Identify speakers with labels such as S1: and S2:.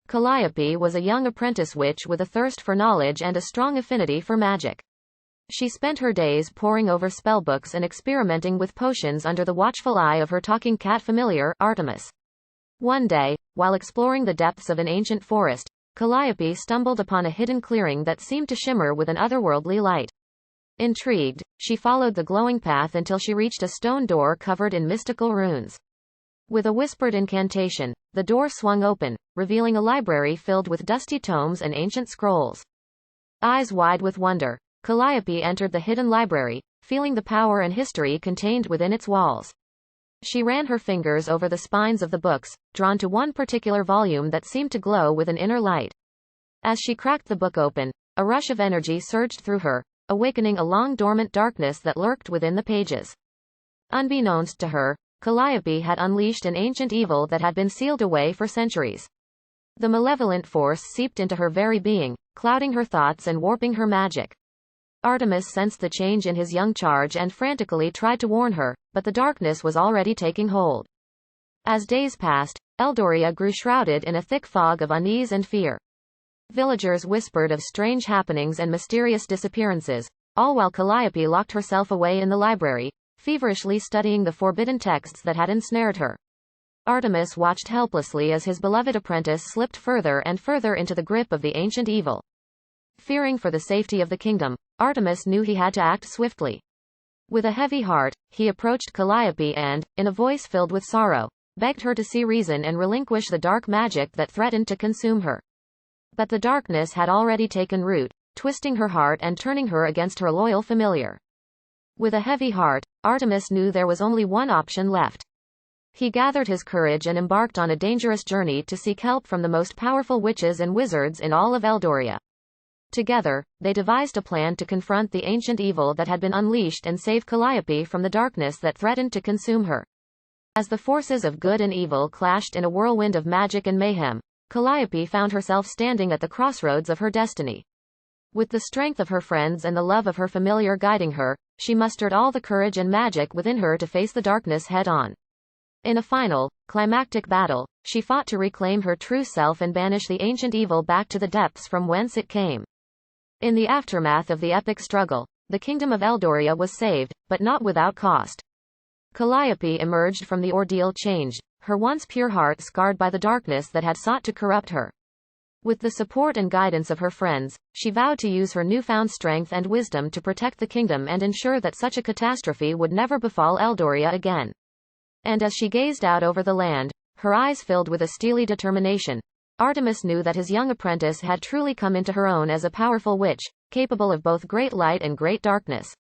S1: Calliope was a young apprentice witch with a thirst for knowledge and a strong affinity for magic. She spent her days poring over spellbooks and experimenting with potions under the watchful eye of her talking cat familiar, Artemis. One day, while exploring the depths of an ancient forest, Calliope stumbled upon a hidden clearing that seemed to shimmer with an otherworldly light. Intrigued, she followed the glowing path until she reached a stone door covered in mystical runes. With a whispered incantation, the door swung open, revealing a library filled with dusty tomes and ancient scrolls. Eyes wide with wonder, Calliope entered the hidden library, feeling the power and history contained within its walls. She ran her fingers over the spines of the books, drawn to one particular volume that seemed to glow with an inner light. As she cracked the book open, a rush of energy surged through her, awakening a long-dormant darkness that lurked within the pages. Unbeknownst to her, Calliope had unleashed an ancient evil that had been sealed away for centuries. The malevolent force seeped into her very being, clouding her thoughts and warping her magic. Artemis sensed the change in his young charge and frantically tried to warn her, but the darkness was already taking hold. As days passed, Eldoria grew shrouded in a thick fog of unease and fear. Villagers whispered of strange happenings and mysterious disappearances, all while Calliope locked herself away in the library, feverishly studying the forbidden texts that had ensnared her. Artemis watched helplessly as his beloved apprentice slipped further and further into the grip of the ancient evil. Fearing for the safety of the kingdom, Artemis knew he had to act swiftly. With a heavy heart, he approached Calliope and, in a voice filled with sorrow, begged her to see reason and relinquish the dark magic that threatened to consume her. But the darkness had already taken root, twisting her heart and turning her against her loyal familiar. With a heavy heart, Artemis knew there was only one option left. He gathered his courage and embarked on a dangerous journey to seek help from the most powerful witches and wizards in all of Eldoria. Together, they devised a plan to confront the ancient evil that had been unleashed and save Calliope from the darkness that threatened to consume her. As the forces of good and evil clashed in a whirlwind of magic and mayhem, Calliope found herself standing at the crossroads of her destiny. With the strength of her friends and the love of her familiar guiding her, she mustered all the courage and magic within her to face the darkness head-on. In a final, climactic battle, she fought to reclaim her true self and banish the ancient evil back to the depths from whence it came. In the aftermath of the epic struggle, the kingdom of Eldoria was saved, but not without cost. Calliope emerged from the ordeal changed, her once pure heart scarred by the darkness that had sought to corrupt her. With the support and guidance of her friends, she vowed to use her newfound strength and wisdom to protect the kingdom and ensure that such a catastrophe would never befall Eldoria again. And as she gazed out over the land, her eyes filled with a steely determination, Artemis knew that his young apprentice had truly come into her own as a powerful witch, capable of both great light and great darkness.